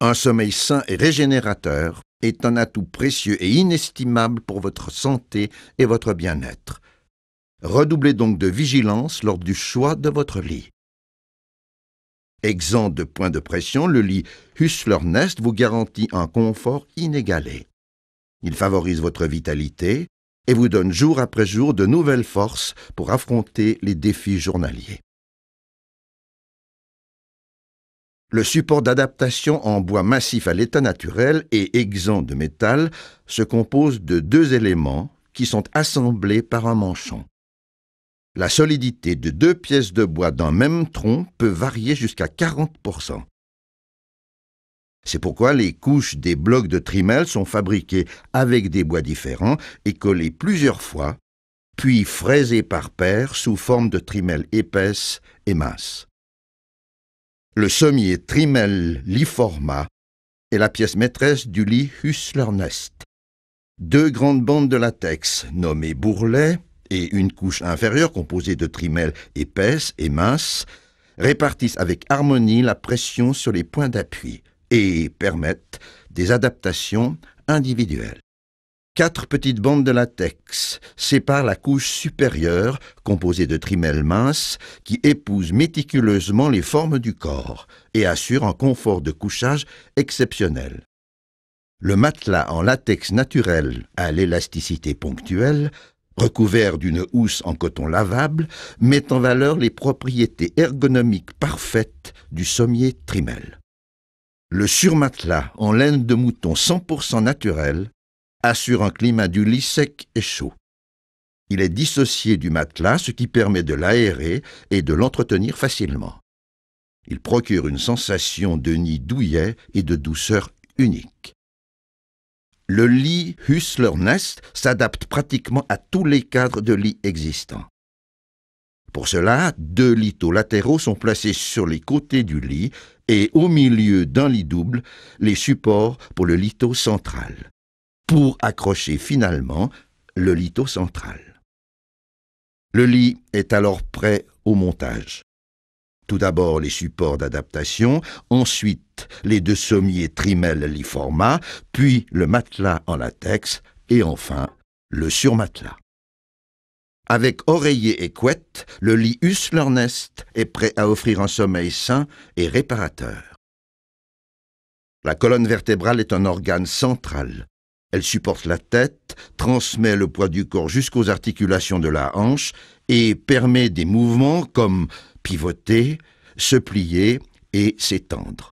Un sommeil sain et régénérateur est un atout précieux et inestimable pour votre santé et votre bien-être. Redoublez donc de vigilance lors du choix de votre lit. Exempt de points de pression, le lit Hüßler Nest vous garantit un confort inégalé. Il favorise votre vitalité et vous donne jour après jour de nouvelles forces pour affronter les défis journaliers. Le support d'adaptation en bois massif à l'état naturel et exempt de métal se compose de deux éléments qui sont assemblés par un manchon. La solidité de deux pièces de bois d'un même tronc peut varier jusqu'à 40%. C'est pourquoi les couches des blocs de trimelles sont fabriquées avec des bois différents et collées plusieurs fois, puis fraisées par paires sous forme de trimelles épaisses et minces. Le sommier Trimel Liforma est la pièce maîtresse du lit Hüßler Nest. Deux grandes bandes de latex, nommées bourrelets, et une couche inférieure composée de trimelles épaisses et minces, répartissent avec harmonie la pression sur les points d'appui et permettent des adaptations individuelles. 4 petites bandes de latex séparent la couche supérieure, composée de trimelles minces, qui épousent méticuleusement les formes du corps et assurent un confort de couchage exceptionnel. Le matelas en latex naturel à l'élasticité ponctuelle, recouvert d'une housse en coton lavable, met en valeur les propriétés ergonomiques parfaites du sommier Trimel. Le surmatelas en laine de mouton 100% naturel assure un climat du lit sec et chaud. Il est dissocié du matelas, ce qui permet de l'aérer et de l'entretenir facilement. Il procure une sensation de nid douillet et de douceur unique. Le lit Hüßler Nest s'adapte pratiquement à tous les cadres de lit existants. Pour cela, 2 liteaux latéraux sont placés sur les côtés du lit et au milieu d'un lit double, les supports pour le liteau central, pour accrocher finalement le liteau central. Le lit est alors prêt au montage. Tout d'abord les supports d'adaptation, ensuite les 2 sommiers Trimel Liforma, puis le matelas en latex et enfin le surmatelas. Avec oreiller et couette, le lit Hüßler Nest est prêt à offrir un sommeil sain et réparateur. La colonne vertébrale est un organe central. Elle supporte la tête, transmet le poids du corps jusqu'aux articulations de la hanche et permet des mouvements comme pivoter, se plier et s'étendre.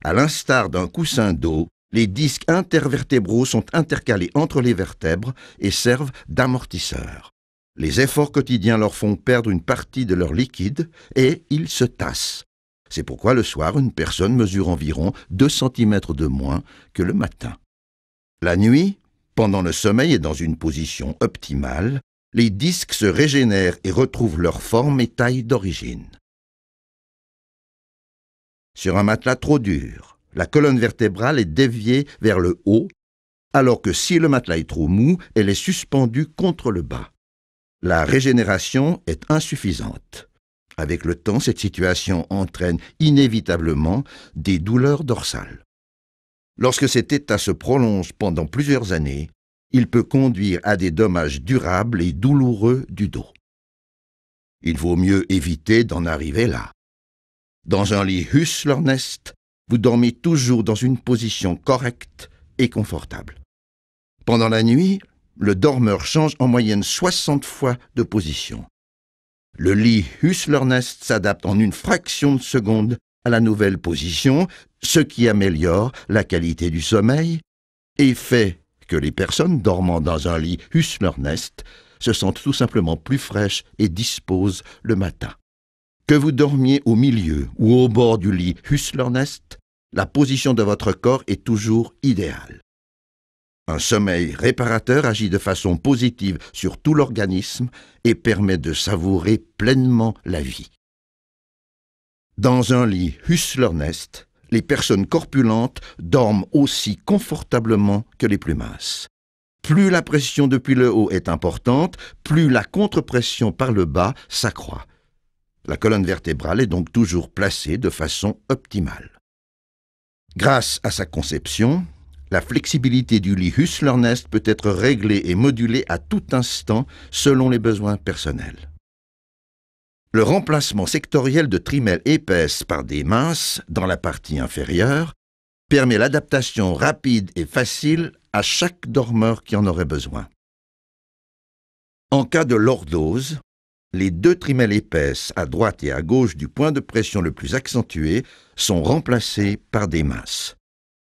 À l'instar d'un coussin dos, les disques intervertébraux sont intercalés entre les vertèbres et servent d'amortisseurs. Les efforts quotidiens leur font perdre une partie de leur liquide et ils se tassent. C'est pourquoi le soir, une personne mesure environ 2 cm de moins que le matin. La nuit, pendant le sommeil et dans une position optimale, les disques se régénèrent et retrouvent leur forme et taille d'origine. Sur un matelas trop dur, la colonne vertébrale est déviée vers le haut, alors que si le matelas est trop mou, elle est suspendue contre le bas. La régénération est insuffisante. Avec le temps, cette situation entraîne inévitablement des douleurs dorsales. Lorsque cet état se prolonge pendant plusieurs années, il peut conduire à des dommages durables et douloureux du dos. Il vaut mieux éviter d'en arriver là. Dans un lit Hüßler Nest, vous dormez toujours dans une position correcte et confortable. Pendant la nuit, le dormeur change en moyenne 60 fois de position. Le lit Hüßler Nest s'adapte en une fraction de seconde à la nouvelle position, ce qui améliore la qualité du sommeil et fait que les personnes dormant dans un lit Hüßler Nest se sentent tout simplement plus fraîches et disposent le matin. Que vous dormiez au milieu ou au bord du lit Hüßler Nest, la position de votre corps est toujours idéale. Un sommeil réparateur agit de façon positive sur tout l'organisme et permet de savourer pleinement la vie. Dans un lit Hüßler Nest, les personnes corpulentes dorment aussi confortablement que les plus minces. Plus la pression depuis le haut est importante, plus la contre-pression par le bas s'accroît. La colonne vertébrale est donc toujours placée de façon optimale. Grâce à sa conception, la flexibilité du lit Hüsler Nest peut être réglée et modulée à tout instant selon les besoins personnels. Le remplacement sectoriel de trimelles épaisses par des minces dans la partie inférieure permet l'adaptation rapide et facile à chaque dormeur qui en aurait besoin. En cas de lordose, les deux trimelles épaisses à droite et à gauche du point de pression le plus accentué sont remplacées par des minces.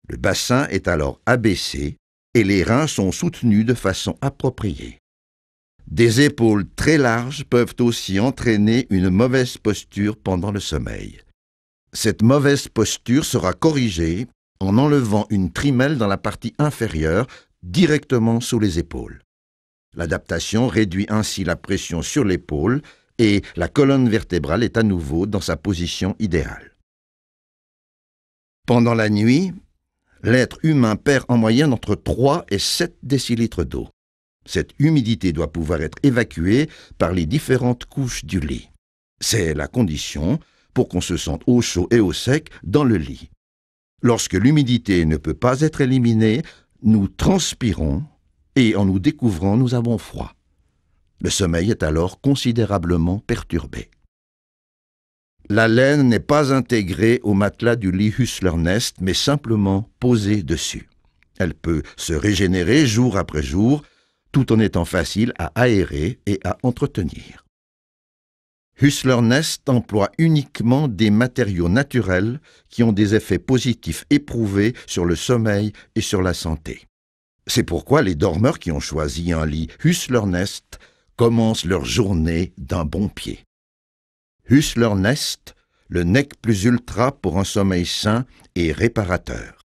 Le bassin est alors abaissé et les reins sont soutenus de façon appropriée. Des épaules très larges peuvent aussi entraîner une mauvaise posture pendant le sommeil. Cette mauvaise posture sera corrigée en enlevant une trimelle dans la partie inférieure, directement sous les épaules. L'adaptation réduit ainsi la pression sur l'épaule et la colonne vertébrale est à nouveau dans sa position idéale. Pendant la nuit, l'être humain perd en moyenne entre 3 et 7 décilitres d'eau. Cette humidité doit pouvoir être évacuée par les différentes couches du lit. C'est la condition pour qu'on se sente au chaud et au sec dans le lit. Lorsque l'humidité ne peut pas être éliminée, nous transpirons et en nous découvrant, nous avons froid. Le sommeil est alors considérablement perturbé. La laine n'est pas intégrée au matelas du lit Hüsler Nest, mais simplement posée dessus. Elle peut se régénérer jour après jour, tout en étant facile à aérer et à entretenir. Hüsler Nest emploie uniquement des matériaux naturels qui ont des effets positifs éprouvés sur le sommeil et sur la santé. C'est pourquoi les dormeurs qui ont choisi un lit Hüsler Nest commencent leur journée d'un bon pied. Hüsler Nest, le nec plus ultra pour un sommeil sain et réparateur.